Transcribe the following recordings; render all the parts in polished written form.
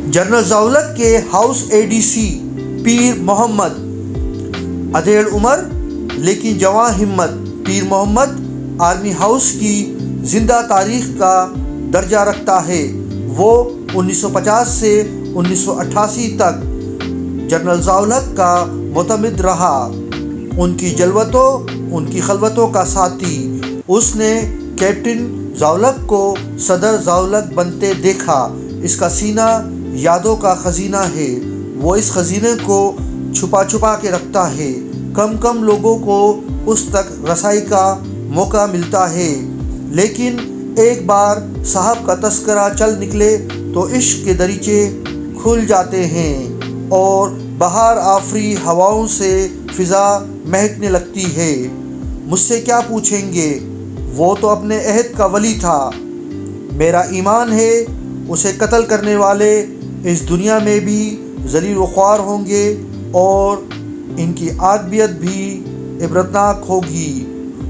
General Zia کے house ADC پیر محمد، ادھیڑ عمر لیکن جواں ہمت پیر محمد آرمی ہاؤس کی زندہ تاریخ کا درجہ رکھتا ہے۔ وہ 1950 سے 1988 تک جنرل ضیاء کا معتمد رہا، ان کی جلوتوں ان کی خلوتوں کا ساتھی۔ اس نے کیپٹن ضیاء کو صدر ضیاء بنتے دیکھا۔ اس کا سینہ یادوں کا خزینہ ہے، وہ اس خزینے کو چھپا چھپا کے رکھتا ہے۔ کم لوگوں کو اس تک رسائی کا موقع ملتا ہے، لیکن ایک بار صاحب کا تذکرہ چل نکلے تو عشق کے دریچے کھل جاتے ہیں اور بہار آفری ہواؤں سے فضا مہکنے لگتی ہے۔ مجھ سے کیا پوچھیں گے، وہ تو اپنے عہد کا ولی تھا۔ میرا ایمان ہے اسے قتل کرنے والے اس دنیا میں بھی ذلیل و خوار ہوں گے اور ان کی عاقبت بھی عبرتناک ہوگی۔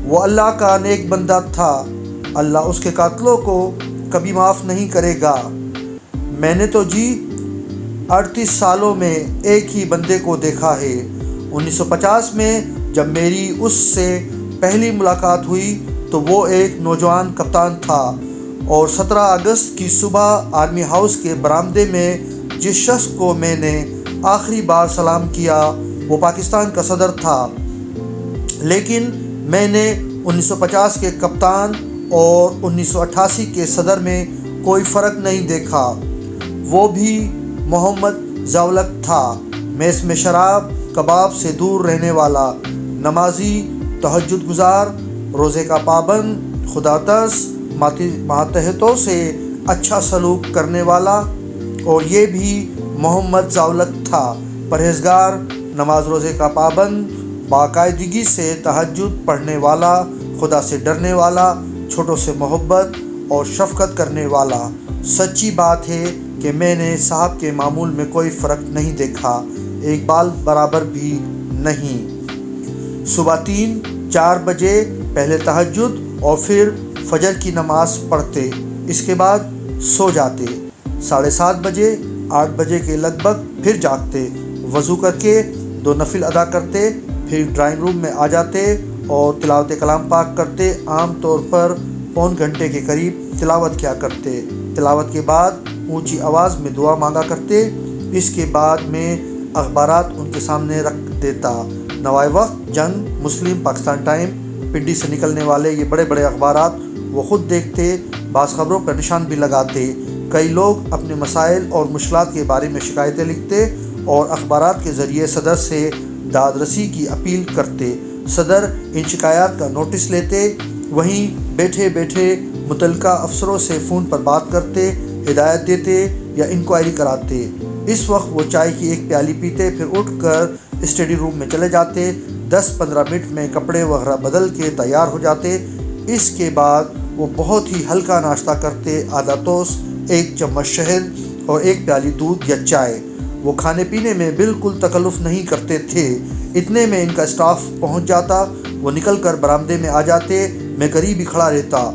وہ اللہ کا نیک بندہ تھا، اللہ اس کے قاتلوں کو کبھی معاف نہیں کرے گا۔ میں نے تو 38 سالوں میں ایک ہی بندے کو دیکھا ہے۔ 1950 میں جب میری اس سے پہلی ملاقات ہوئی تو وہ ایک نوجوان کپتان تھا، اور 17 اگست کی صبح آرمی ہاؤس کے برآمدے میں جس شخص کو میں نے آخری بار سلام کیا وہ پاکستان کا صدر تھا۔ لیکن میں نے 1950 کے کپتان اور 1988 کے صدر میں کوئی فرق نہیں دیکھا۔ وہ بھی محمد ضیاء تھا، میس میں شراب کباب سے دور رہنے والا، نمازی، تہجد گزار، روزے کا پابند، خدا ترس، ماتحتوں سے اچھا سلوک کرنے والا۔ اور یہ بھی محمد ضیاء تھا، پرہیزگار، نماز روزے کا پابند، باقاعدگی سے تہجد پڑھنے والا، خدا سے ڈرنے والا، چھوٹوں سے محبت اور شفقت کرنے والا۔ سچی بات ہے کہ میں نے صاحب کے معمول میں کوئی فرق نہیں دیکھا، ایک بال برابر بھی نہیں۔ صبح 3-4 بجے پہلے تہجد اور پھر فجر کی نماز پڑھتے، اس کے بعد سو جاتے۔ 7:30 بجے 8 بجے کے لگ بھگ پھر جاگتے، وضو کر کے 2 نفل ادا کرتے، پھر ڈرائنگ روم میں آ جاتے اور تلاوت کلام پاک کرتے۔ عام طور پر پون گھنٹے کے قریب تلاوت کیا کرتے۔ تلاوت کے بعد اونچی آواز میں دعا مانگا کرتے۔ اس کے بعد میں اخبارات ان کے سامنے رکھ دیتا۔ نوائے وقت، جنگ، مسلم، پاکستان ٹائم، پنڈی سے نکلنے والے یہ بڑے بڑے اخبارات وہ خود دیکھتے، بعض خبروں پر نشان بھی لگاتے۔ کئی لوگ اپنے مسائل اور مشکلات کے بارے میں شکایتیں لکھتے اور اخبارات کے ذریعے صدر سے داد رسی کی اپیل کرتے۔ صدر ان شکایات کا نوٹس لیتے، وہیں بیٹھے بیٹھے متعلقہ افسروں سے فون پر بات کرتے، ہدایت دیتے یا انکوائری کراتے۔ اس وقت وہ چائے کی ایک پیالی پیتے، پھر اٹھ کر اسٹڈی روم میں چلے جاتے۔ 10-15 منٹ میں کپڑے وغیرہ بدل کے تیار ہو جاتے۔ اس کے بعد وہ بہت ہی ہلکا ناشتہ کرتے، آدھا ٹوسٹ، 1 چمچ شہد اور 1 پیالی دودھ یا چائے۔ وہ کھانے پینے میں بالکل تکلف نہیں کرتے تھے۔ اتنے میں ان کا اسٹاف پہنچ جاتا، وہ نکل کر برآمدے میں آ جاتے، میں قریب ہی کھڑا رہتا۔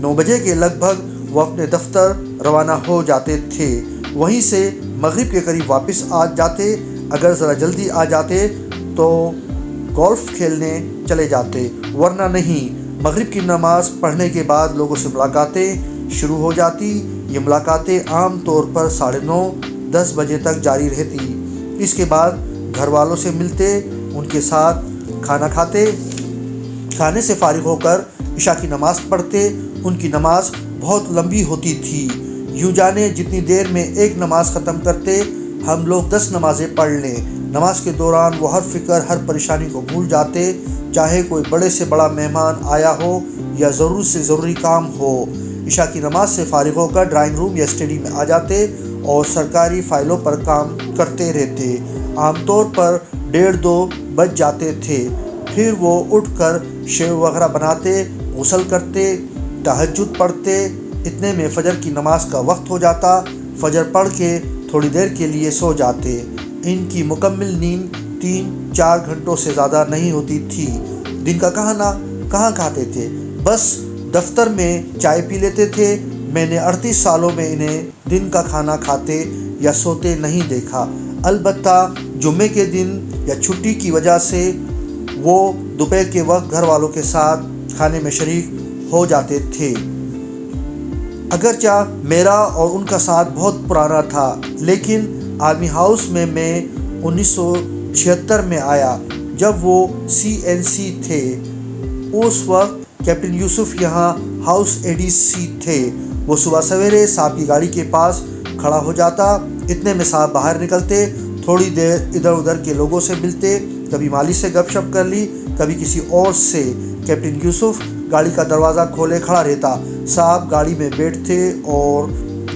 9 بجے کے لگ بھگ وہ اپنے دفتر روانہ ہو جاتے تھے، وہیں سے مغرب کے قریب واپس آ جاتے۔ اگر ذرا جلدی آ جاتے تو گولف کھیلنے چلے جاتے، ورنہ نہیں۔ مغرب کی نماز پڑھنے کے بعد لوگوں سے ملاقاتیں شروع ہو جاتی۔ یہ ملاقاتیں عام طور پر 9:30-10 بجے تک جاری رہتی۔ اس کے بعد گھر والوں سے ملتے، ان کے ساتھ کھانا کھاتے، کھانے سے فارغ ہو کر عشاء کی نماز پڑھتے۔ ان کی نماز بہت لمبی ہوتی تھی، یوں جانے جتنی دیر میں ایک نماز ختم کرتے ہم لوگ 10 نمازیں پڑھ لیں۔ نماز کے دوران وہ ہر فکر، ہر پریشانی کو بھول جاتے، چاہے کوئی بڑے سے بڑا مہمان آیا ہو یا ضرور سے ضروری کام ہو۔ عشاء کی نماز سے فارغ ہو کر ڈرائنگ روم یا اسٹڈی میں آ جاتے اور سرکاری فائلوں پر کام کرتے رہتے۔ عام طور پر 1:30-2 بج جاتے تھے۔ پھر وہ اٹھ کر شیو وغیرہ بناتے، غسل کرتے، تہجد پڑھتے۔ اتنے میں فجر کی نماز کا وقت ہو جاتا۔ فجر پڑھ کے تھوڑی دیر کے لیے سو جاتے۔ ان کی مکمل نیند 3-4 گھنٹوں سے زیادہ نہیں ہوتی تھی۔ دن کا کھانا کہاں کھاتے تھے، بس دفتر میں چائے پی لیتے تھے، میں نے 38 سالوں میں انہیں دن کا کھانا کھاتے یا سوتے نہیں دیکھا۔ البتہ جمعے کے دن یا چھٹی کی وجہ سے وہ دوپہر کے وقت گھر والوں کے ساتھ کھانے میں شریک ہو جاتے تھے۔ اگرچہ میرا اور ان کا ساتھ بہت پرانا تھا، لیکن آرمی ہاؤس میں 1976 میں آیا جب وہ CNC تھے۔ اس وقت کیپٹن یوسف یہاں ہاؤس ADC تھے۔ وہ صبح سویرے صاحب کی گاڑی کے پاس کھڑا ہو جاتا، اتنے میں صاحب باہر نکلتے، تھوڑی دیر ادھر ادھر کے لوگوں سے ملتے، کبھی مالی سے گپ شپ کر لی، کبھی کسی اور سے۔ کیپٹن یوسف گاڑی کا دروازہ کھولے کھڑا رہتا، صاحب گاڑی میں بیٹھتے اور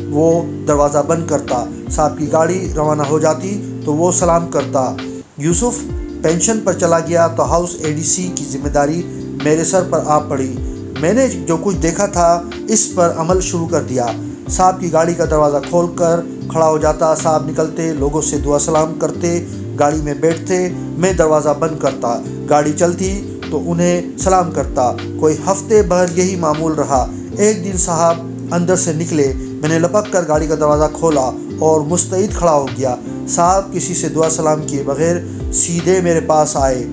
وہ دروازہ بند کرتا۔ صاحب کی گاڑی روانہ ہو جاتی تو وہ سلام کرتا۔ یوسف پینشن پر چلا گیا تو ہاؤس ADC کی ذمہ داری میرے سر پر آ پڑی۔ میں نے جو کچھ دیکھا تھا اس پر عمل شروع کر دیا۔ صاحب کی گاڑی کا دروازہ کھول کر کھڑا ہو جاتا، صاحب نکلتے، لوگوں سے دعا سلام کرتے، گاڑی میں بیٹھتے، میں دروازہ بند کرتا، گاڑی چلتی تو انہیں سلام کرتا۔ کوئی ہفتے بھر یہی معمول رہا۔ ایک دن صاحب اندر سے نکلے، میں نے لپک کر گاڑی کا دروازہ کھولا اور مستعد کھڑا ہو گیا۔ صاحب کسی سے دعا سلام کیے بغیر سیدھے میرے پاس آئے،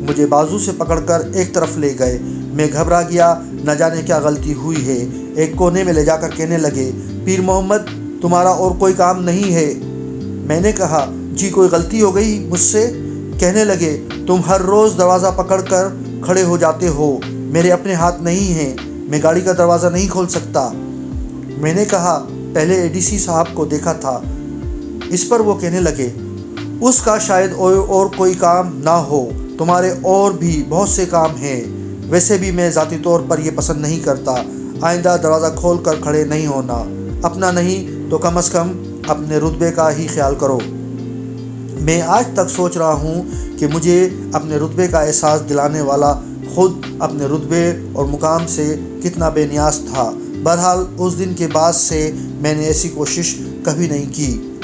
مجھے بازو سے پکڑ کر ایک طرف لے گئے۔ میں گھبرا گیا، نہ جانے کیا غلطی ہوئی ہے۔ ایک کونے میں لے جا کر کہنے لگے، پیر محمد تمہارا اور کوئی کام نہیں ہے؟ میں نے کہا، جی کوئی غلطی ہو گئی مجھ سے؟ کہنے لگے، تم ہر روز دروازہ پکڑ کر کھڑے ہو جاتے ہو، میرے اپنے ہاتھ نہیں ہیں، میں گاڑی کا دروازہ نہیں کھول سکتا۔ میں نے کہا، پہلے ADC صاحب کو دیکھا تھا۔ اس پر وہ کہنے لگے، اس کا شاید اور کوئی کام نہ ہو، تمہارے اور بھی بہت سے کام ہیں۔ ویسے بھی میں ذاتی طور پر یہ پسند نہیں کرتا، آئندہ دروازہ کھول کر کھڑے نہیں ہونا، اپنا نہیں تو کم از کم اپنے رتبے کا ہی خیال کرو۔ میں آج تک سوچ رہا ہوں کہ مجھے اپنے رتبے کا احساس دلانے والا خود اپنے رتبے اور مقام سے کتنا بے نیاز تھا۔ بہرحال اس دن کے بعد سے میں نے ایسی کوشش کبھی نہیں کی۔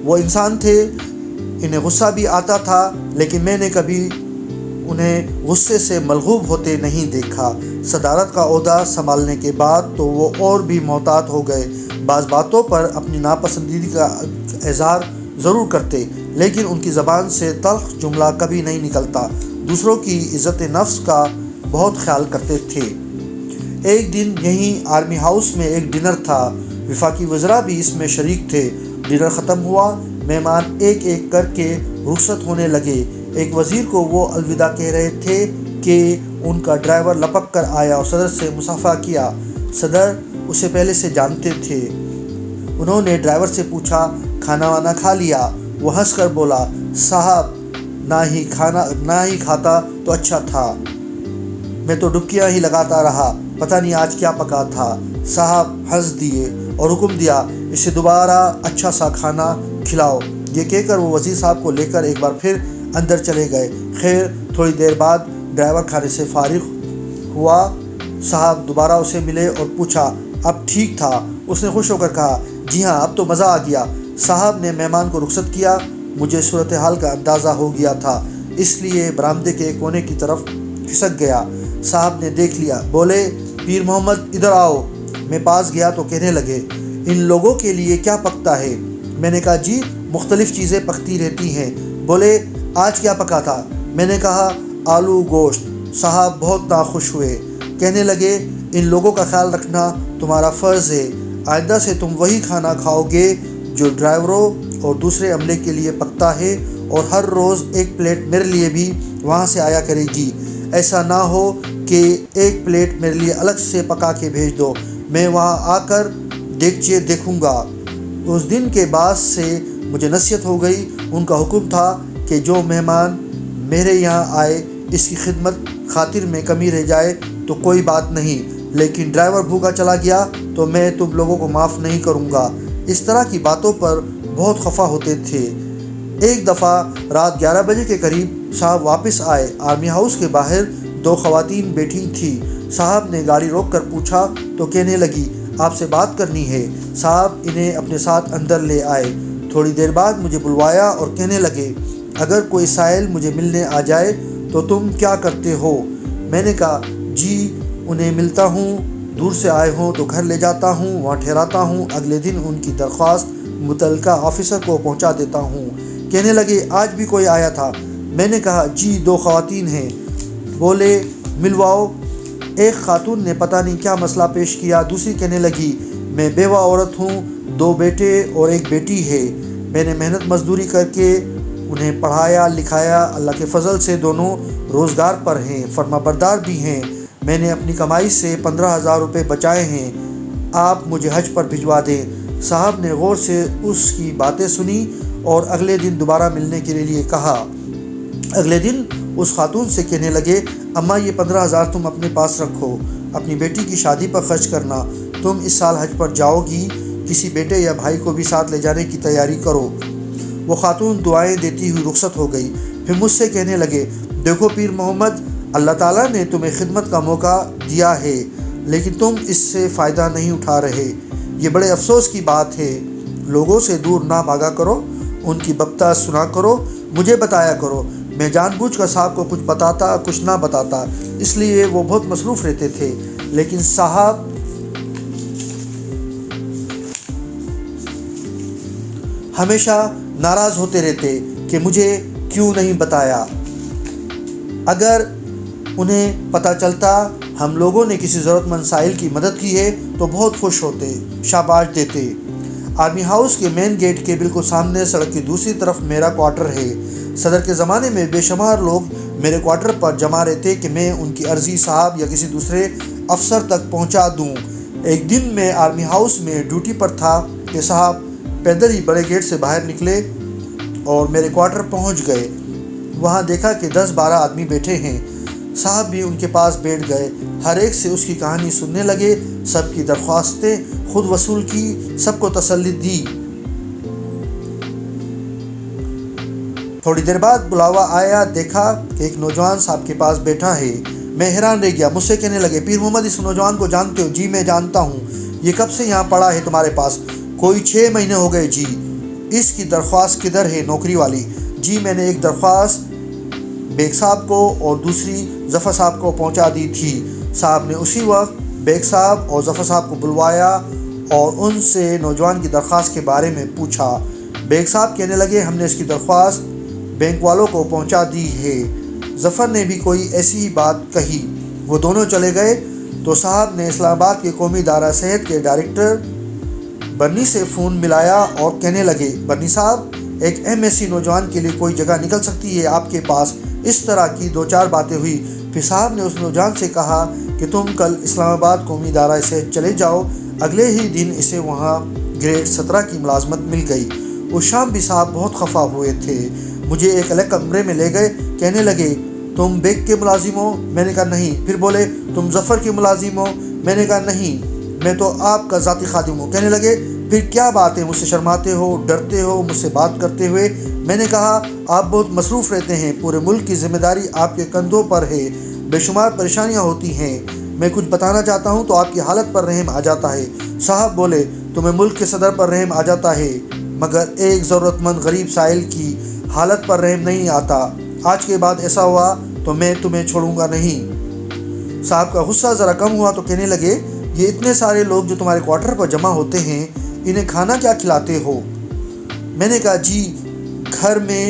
وہ انسان تھے، انہیں غصہ بھی آتا تھا، لیکن میں نے کبھی انہیں غصے سے ملغوب ہوتے نہیں دیکھا۔ صدارت کا عہدہ سنبھالنے کے بعد تو وہ اور بھی محتاط ہو گئے۔ بعض باتوں پر اپنی ناپسندیدگی کا اظہار ضرور کرتے، لیکن ان کی زبان سے تلخ جملہ کبھی نہیں نکلتا۔ دوسروں کی عزت نفس کا بہت خیال کرتے تھے۔ ایک دن یہیں آرمی ہاؤس میں ایک ڈنر تھا، وفاقی وزراء بھی اس میں شریک تھے۔ ڈنر ختم ہوا، مہمان ایک ایک کر کے رخصت ہونے لگے۔ ایک وزیر کو وہ الوداع کہہ رہے تھے کہ ان کا ڈرائیور لپک کر آیا اور صدر سے مصافحہ کیا۔ صدر اسے پہلے سے جانتے تھے۔ انہوں نے ڈرائیور سے پوچھا، کھانا وانا کھا لیا؟ وہ ہنس کر بولا، صاحب نہ ہی کھاتا تو اچھا تھا، میں تو ڈبکیاں ہی لگاتا رہا، پتہ نہیں آج کیا پکا تھا۔ صاحب ہنس دیے اور حکم دیا، اسے دوبارہ اچھا سا کھانا کھلاؤ۔ یہ کہہ کر وہ وزیر صاحب کو لے کر ایک بار پھر اندر چلے گئے۔ خیر تھوڑی دیر بعد ڈرائیور کھانے سے فارغ ہوا۔ صاحب دوبارہ اسے ملے اور پوچھا، اب ٹھیک تھا؟ اس نے خوش ہو کر کہا، جی ہاں اب تو مزہ آ گیا۔ صاحب نے مہمان کو رخصت کیا۔ مجھے صورتحال کا اندازہ ہو گیا تھا، اس لیے برآمدے کے کونے کی طرف کھسک گیا۔ صاحب نے دیکھ لیا، بولے، پیر محمد ادھر آؤ۔ میں پاس گیا تو کہنے لگے، ان لوگوں کے لیے کیا پکتا ہے؟ میں نے کہا، جی مختلف چیزیں پکتی رہتی ہیں۔ بولے، آج کیا پکا تھا؟ میں نے کہا، آلو گوشت۔ صاحب بہت ناخوش ہوئے، کہنے لگے، ان لوگوں کا خیال رکھنا تمہارا فرض ہے، آئندہ سے تم وہی کھانا کھاؤ گے جو ڈرائیوروں اور دوسرے عملے کے لیے پکتا ہے، اور ہر روز ایک پلیٹ میرے لیے بھی وہاں سے آیا کرے گی۔ ایسا نہ ہو کہ ایک پلیٹ میرے لیے الگ سے پکا کے بھیج دو، میں وہاں آ کر دیکھچے دیکھوں گا۔ اس دن کے بعد سے مجھے نصیحت ہو گئی۔ ان کا حکم تھا کہ جو مہمان میرے یہاں آئے اس کی خدمت خاطر میں کمی رہ جائے تو کوئی بات نہیں، لیکن ڈرائیور بھوکا چلا گیا تو میں تم لوگوں کو معاف نہیں کروں گا۔ اس طرح کی باتوں پر بہت خفا ہوتے تھے۔ ایک دفعہ رات 11 بجے کے قریب صاحب واپس آئے۔ آرمی ہاؤس کے باہر 2 خواتین بیٹھی تھیں۔ صاحب نے گاڑی روک کر پوچھا تو کہنے لگی، آپ سے بات کرنی ہے۔ صاحب انہیں اپنے ساتھ اندر لے آئے۔ تھوڑی دیر بعد مجھے بلوایا اور کہنے لگے، اگر کوئی سائل مجھے ملنے آ جائے تو تم کیا کرتے ہو؟ میں نے کہا، جی انہیں ملتا ہوں دور سے آئے ہوں تو گھر لے جاتا ہوں، وہاں ٹھہراتا ہوں، اگلے دن ان کی درخواست متعلقہ آفیسر کو پہنچا دیتا ہوں۔ کہنے لگے آج بھی کوئی آیا تھا؟ میں نے کہا جی 2 خواتین ہیں۔ بولے ملواؤ۔ ایک خاتون نے پتہ نہیں کیا مسئلہ پیش کیا، دوسری کہنے لگی میں بیوہ عورت ہوں، 2 بیٹے اور 1 بیٹی ہے، میں نے محنت مزدوری کر کے انہیں پڑھایا لکھایا، اللہ کے فضل سے دونوں روزگار پر ہیں، فرما بردار بھی ہیں، میں نے اپنی کمائی سے 15,000 روپے بچائے ہیں، آپ مجھے حج پر بھجوا دیں۔ صاحب نے غور سے اس کی باتیں سنی اور اگلے دن دوبارہ ملنے کے لیے کہا۔ اگلے دن اس خاتون سے کہنے لگے اماں یہ 15,000 تم اپنے پاس رکھو، اپنی بیٹی کی شادی پر خرچ کرنا، تم اس سال حج پر جاؤ گی، کسی بیٹے یا بھائی کو بھی ساتھ لے جانے کی تیاری کرو۔ وہ خاتون دعائیں دیتی ہوئی رخصت ہو گئی۔ پھر مجھ سے کہنے لگے دیکھو پیر محمد، اللہ تعالیٰ نے تمہیں خدمت کا موقع دیا ہے لیکن تم اس سے فائدہ نہیں اٹھا رہے، یہ بڑے افسوس کی بات ہے۔ لوگوں سے دور نہ بھاگا کرو، ان کی باتیں سنا کرو، مجھے بتایا کرو۔ میں جان بوجھ کر صاحب کو کچھ بتاتا کچھ نہ بتاتا، اس لیے وہ بہت مصروف رہتے تھے، لیکن صاحب ہمیشہ ناراض ہوتے رہتے کہ مجھے کیوں نہیں بتایا۔ اگر انہیں پتہ چلتا ہم لوگوں نے کسی ضرورت مند سائل کی مدد کی ہے تو بہت خوش ہوتے، شاباش دیتے۔ آرمی ہاؤس کے مین گیٹ کے بالکل سامنے سڑک کی دوسری طرف میرا کوارٹر ہے۔ صدر کے زمانے میں بے شمار لوگ میرے کوارٹر پر جمع رہتے کہ میں ان کی عرضی صاحب یا کسی دوسرے افسر تک پہنچا دوں۔ ایک دن میں آرمی ہاؤس میں ڈیوٹی پر تھا کہ صاحب پیدل ہی بڑے گیٹ سے باہر نکلے اور میرے کوارٹر پہنچ گئے۔ وہاں دیکھا کہ 10-12 آدمی بیٹھے ہیں۔ صاحب بھی ان کے پاس بیٹھ گئے، ہر ایک سے اس کی کہانی سننے لگے، سب کی درخواستیں خود وصول کی، سب کو تسلی دی۔ تھوڑی دیر بعد بلاوا آیا، دیکھا کہ ایک نوجوان صاحب کے پاس بیٹھا ہے۔ میں حیران رہ گیا، مجھ سے کہنے لگے پیر محمد اس نوجوان کو جانتے ہو؟ جی میں جانتا ہوں۔ یہ کب سے یہاں پڑا ہے تمہارے پاس؟ کوئی 6 مہینے ہو گئے جی۔ اس کی درخواست کدھر ہے نوکری والی؟ جی میں نے ایک درخواست بیگ صاحب کو اور دوسری ظفر صاحب کو پہنچا دی تھی۔ صاحب نے اسی وقت بیگ صاحب اور ظفر صاحب کو بلوایا اور ان سے نوجوان کی درخواست کے بارے میں پوچھا۔ بیگ صاحب کہنے لگے ہم نے اس کی درخواست بینک والوں کو پہنچا دی ہے۔ ظفر نے بھی کوئی ایسی ہی بات کہی۔ وہ دونوں چلے گئے تو صاحب نے اسلام آباد کے قومی ادارہ صحت کے ڈائریکٹر برنی سے فون ملایا اور کہنے لگے برنی صاحب ایک MSc نوجوان کے لیے کوئی جگہ نکل سکتی ہے آپ کے پاس؟ اس طرح کی 2-4 باتیں ہوئی۔ پھر صاحب نے اس نوجوان سے کہا کہ تم کل اسلام آباد قومی ادارہ صحت چلے جاؤ۔ اگلے ہی دن اسے وہاں گریڈ 17 کی ملازمت مل گئی۔ اس شام بھی صاحب بہت خفا ہوئے تھے۔ مجھے ایک الگ کمرے میں لے گئے، کہنے لگے تم بیگ کے ملازم ہو؟ میں نے کہا نہیں۔ پھر بولے تم ظفر کے ملازم ہو؟ میں نے کہا نہیں، میں تو آپ کا ذاتی خادم ہوں۔ کہنے لگے پھر کیا بات ہے، مجھ سے شرماتے ہو، ڈرتے ہو مجھ سے بات کرتے ہوئے؟ میں نے کہا آپ بہت مصروف رہتے ہیں، پورے ملک کی ذمہ داری آپ کے کندھوں پر ہے، بے شمار پریشانیاں ہوتی ہیں، میں کچھ بتانا چاہتا ہوں تو آپ کی حالت پر رحم آ جاتا ہے۔ صاحب بولے تمہیں ملک کے صدر پر رحم آ جاتا ہے مگر ایک ضرورت مند غریب سائل کی حالت پر رحم نہیں آتا۔ آج کے بعد ایسا ہوا تو میں تمہیں چھوڑوں گا نہیں۔ صاحب کا غصہ ذرا کم ہوا تو کہنے لگے یہ اتنے سارے لوگ جو تمہارے کوارٹر پر جمع ہوتے ہیں انہیں کھانا کیا کھلاتے ہو؟ میں نے کہا جی گھر میں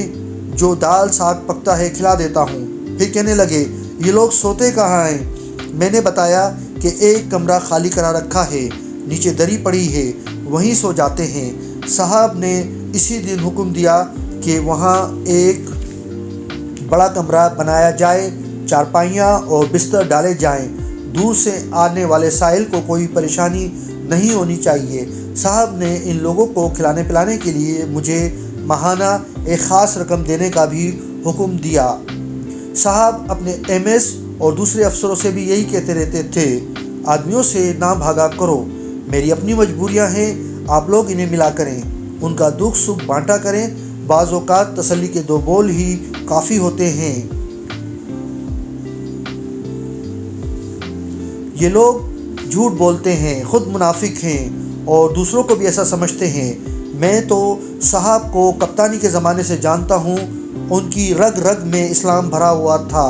جو دال ساگ پکتا ہے کھلا دیتا ہوں۔ پھر کہنے لگے یہ لوگ سوتے کہاں ہیں؟ میں نے بتایا کہ ایک کمرہ خالی کرا رکھا ہے، نیچے دری پڑی ہے، وہیں سو جاتے ہیں۔ صاحب نے اسی دن حکم دیا کہ وہاں ایک بڑا کمرہ بنایا جائے، چارپائیاں اور بستر ڈالے جائیں، دور سے آنے والے سائل کو کوئی پریشانی نہیں ہونی چاہیے۔ صاحب نے ان لوگوں کو کھلانے پلانے کے لیے مجھے ماہانہ ایک خاص رقم دینے کا بھی حکم دیا۔ صاحب اپنے MS اور دوسرے افسروں سے بھی یہی کہتے رہتے تھے آدمیوں سے نہ بھاگا کرو، میری اپنی مجبوریاں ہیں، آپ لوگ انہیں ملا کریں، ان کا دکھ سکھ بانٹا کریں، بعض اوقات تسلی کے 2 بول ہی کافی ہوتے ہیں۔ یہ لوگ جھوٹ بولتے ہیں، خود منافق ہیں اور دوسروں کو بھی ایسا سمجھتے ہیں۔ میں تو صاحب کو کپتانی کے زمانے سے جانتا ہوں، ان کی رگ رگ میں اسلام بھرا ہوا تھا۔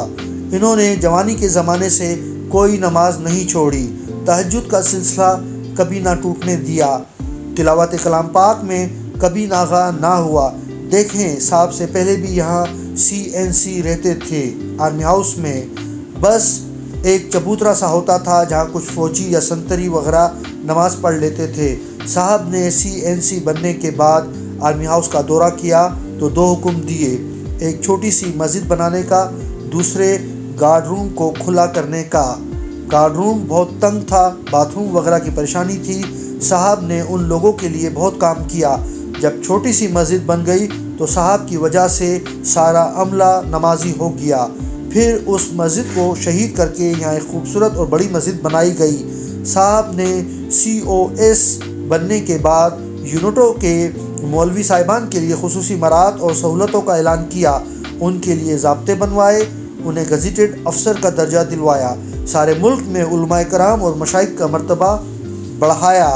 انہوں نے جوانی کے زمانے سے کوئی نماز نہیں چھوڑی، تہجد کا سلسلہ کبھی نہ ٹوٹنے دیا، تلاوت کلام پاک میں کبھی ناغہ نہ ہوا۔ دیکھیں، صاحب سے پہلے بھی یہاں CNC رہتے تھے، آرمی ہاؤس میں، بس ایک چبوترا سا ہوتا تھا جہاں کچھ فوجی یا سنتری وغیرہ نماز پڑھ لیتے تھے۔ صاحب نے CNC بننے کے بعد آرمی ہاؤس کا دورہ کیا تو 2 حکم دیے، ایک چھوٹی سی مسجد بنانے کا، دوسرے گارڈ روم کو کھلا کرنے کا۔ گارڈ روم بہت تنگ تھا، باتھ روم وغیرہ کی پریشانی تھی۔ صاحب نے ان لوگوں کے لیے بہت کام کیا۔ جب چھوٹی سی مسجد بن گئی تو صاحب کی وجہ سے سارا عملہ نمازی ہو گیا۔ پھر اس مسجد کو شہید کر کے یہاں ایک خوبصورت اور بڑی مسجد بنائی گئی۔ صاحب نے COS بننے کے بعد یونٹوں کے مولوی صاحبان کے لیے خصوصی مراعات اور سہولتوں کا اعلان کیا، ان کے لیے ضابطے بنوائے، انہیں گزیٹڈ افسر کا درجہ دلوایا، سارے ملک میں علماء کرام اور مشائخ کا مرتبہ بڑھایا۔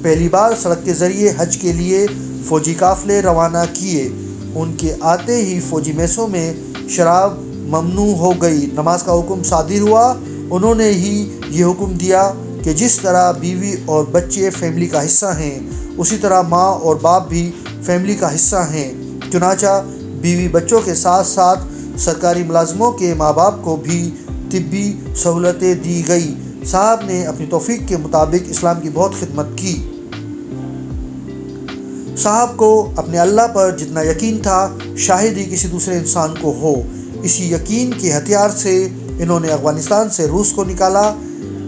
پہلی بار سڑک کے ذریعے حج کے لیے فوجی قافلے روانہ کیے، ان کے آتے ہی فوجی میسوں میں شراب ممنوع ہو گئی، نماز کا حکم صادر ہوا۔ انہوں نے ہی یہ حکم دیا کہ جس طرح بیوی اور بچے فیملی کا حصہ ہیں، اسی طرح ماں اور باپ بھی فیملی کا حصہ ہیں۔ چنانچہ بیوی بچوں کے ساتھ ساتھ سرکاری ملازموں کے ماں باپ کو بھی طبی سہولتیں دی گئی۔ صاحب نے اپنی توفیق کے مطابق اسلام کی بہت خدمت کی۔ صاحب کو اپنے اللہ پر جتنا یقین تھا شاید ہی کسی دوسرے انسان کو ہو۔ اسی یقین کے ہتھیار سے انہوں نے افغانستان سے روس کو نکالا۔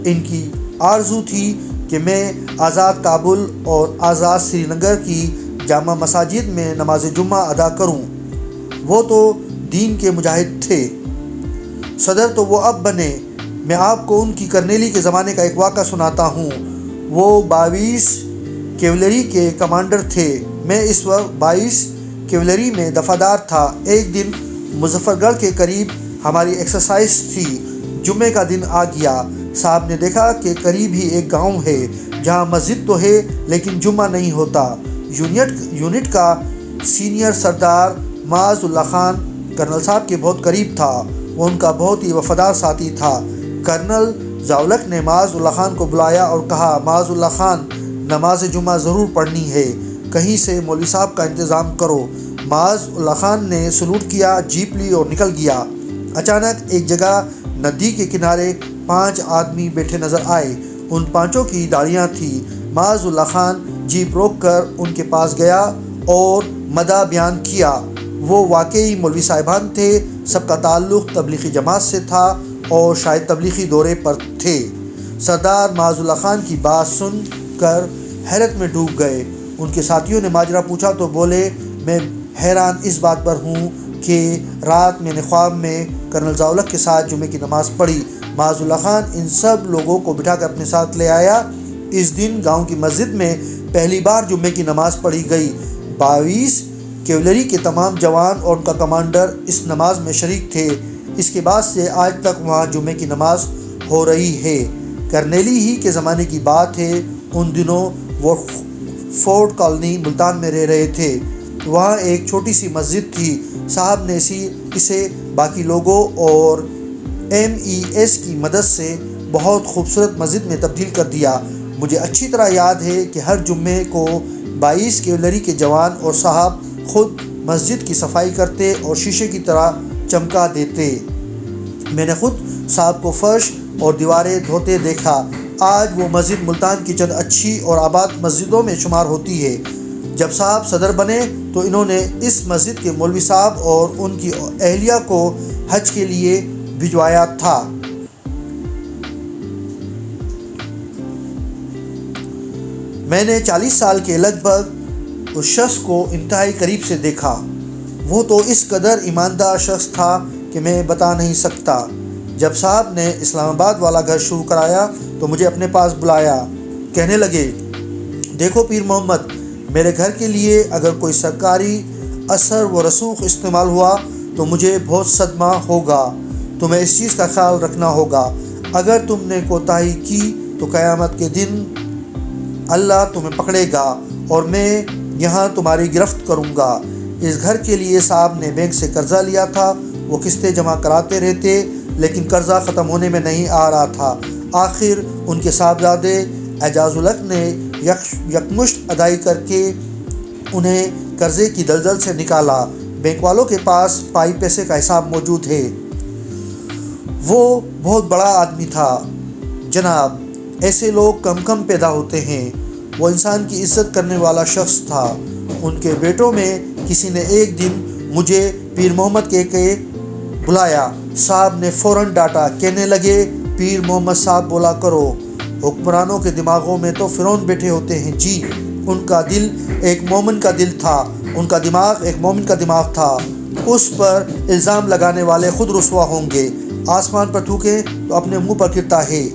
ان کی آرزو تھی کہ میں آزاد کابل اور آزاد سری نگر کی جامع مساجد میں نماز جمعہ ادا کروں۔ وہ تو دین کے مجاہد تھے، صدر تو وہ اب بنے۔ میں آپ کو ان کی کرنیلی کے زمانے کا ایک واقعہ سناتا ہوں۔ وہ 22 کیولری کے کمانڈر تھے۔ میں اس وقت 22 کیولری میں دفعہ تھا۔ ایک دن مظفر گڑھ کے قریب ہماری ایکسرسائز تھی۔ جمعے کا دن آ گیا۔ صاحب نے دیکھا کہ قریب ہی ایک گاؤں ہے جہاں مسجد تو ہے لیکن جمعہ نہیں ہوتا۔ یونٹ کا سینئر سردار معاذ اللہ خان کرنل صاحب کے بہت قریب تھا۔ وہ ان کا بہت ہی وفادار ساتھی تھا۔ کرنل ضیاءالحق نے معاذ اللہ خان کو بلایا اور کہا، معاذ اللہ خان، نماز جمعہ ضرور پڑھنی ہے، کہیں سے مولوی صاحب کا انتظام کرو۔ معاذ اللہ خان نے سلوٹ کیا، جیپ لی اور نکل گیا۔ اچانک ایک جگہ ندی کے کنارے 5 آدمی بیٹھے نظر آئے۔ ان 5 کی داڑھیاں تھیں۔ معاذ اللہ خان جیپ روک کر ان کے پاس گیا اور مدعا بیان کیا۔ وہ واقعی مولوی صاحبان تھے، سب کا تعلق تبلیغی جماعت سے تھا اور شاید تبلیغی دورے پر تھے۔ سردار معاذ اللہ خان کی بات سن کر حیرت میں ڈوب گئے۔ ان کے ساتھیوں نے ماجرا پوچھا تو بولے، میں حیران اس بات پر ہوں کہ رات میں نے خواب میں کرنل ضیاءالحق کے ساتھ جمعے کی نماز پڑھی۔ معاذ اللہ خان ان سب لوگوں کو بٹھا کر اپنے ساتھ لے آیا۔ اس دن گاؤں کی مسجد میں پہلی بار جمعے کی نماز پڑھی گئی۔ 22 کیولری کے تمام جوان اور ان کا کمانڈر اس نماز میں شریک تھے۔ اس کے بعد سے آج تک وہاں جمعے کی نماز ہو رہی ہے۔ کرنیلی ہی کے زمانے کی بات ہے۔ ان دنوں وہ فورٹ کالونی ملتان میں رہ رہے تھے۔ وہاں ایک چھوٹی سی مسجد تھی۔ صاحب نے اسے باقی لوگوں اور MES کی مدد سے بہت خوبصورت مسجد میں تبدیل کر دیا۔ مجھے اچھی طرح یاد ہے کہ ہر جمعے کو 22 کیولری کے جوان اور صاحب خود مسجد کی صفائی کرتے اور شیشے کی طرح چمکا دیتے۔ میں نے خود صاحب کو فرش اور دیواریں دھوتے دیکھا۔ آج وہ مسجد ملتان کی چند اچھی اور آباد مسجدوں میں شمار ہوتی ہے۔ جب صاحب صدر بنے تو انہوں نے اس مسجد کے مولوی صاحب اور ان کی اہلیہ کو حج کے لیے بھجوایا تھا۔ میں نے 40 سال کے لگ بھگ اس شخص کو انتہائی قریب سے دیکھا۔ وہ تو اس قدر ایماندار شخص تھا کہ میں بتا نہیں سکتا۔ جب صاحب نے اسلام آباد والا گھر شروع کرایا تو مجھے اپنے پاس بلایا۔ کہنے لگے، دیکھو پیر محمد، میرے گھر کے لیے اگر کوئی سرکاری اثر و رسوخ استعمال ہوا تو مجھے بہت صدمہ ہوگا۔ تمہیں اس چیز کا خیال رکھنا ہوگا، اگر تم نے کوتاہی کی تو قیامت کے دن اللہ تمہیں پکڑے گا اور میں یہاں تمہاری گرفت کروں گا۔ اس گھر کے لیے صاحب نے بینک سے قرضہ لیا تھا۔ وہ قسطیں جمع کراتے رہتے لیکن قرضہ ختم ہونے میں نہیں آ رہا تھا۔ آخر ان کے صاحبزادے اعجاز الحق نے یکمشت ادائی کر کے انہیں قرضے کی دلدل سے نکالا۔ بینک والوں کے پاس پائی پیسے کا حساب موجود ہے۔ وہ بہت بڑا آدمی تھا جناب، ایسے لوگ کم پیدا ہوتے ہیں۔ وہ انسان کی عزت کرنے والا شخص تھا۔ ان کے بیٹوں میں کسی نے ایک دن مجھے پیر محمد کہہ کے بلایا۔ صاحب نے فوراً ڈانٹا، کہنے لگے پیر محمد صاحب بولا کرو، حکمرانوں کے دماغوں میں تو فرعون بیٹھے ہوتے ہیں جی۔ ان کا دل ایک مومن کا دل تھا، ان کا دماغ ایک مومن کا دماغ تھا۔ اس پر الزام لگانے والے خود رسوا ہوں گے۔ آسمان پر تھوکیں تو اپنے منہ پر گرتا ہے۔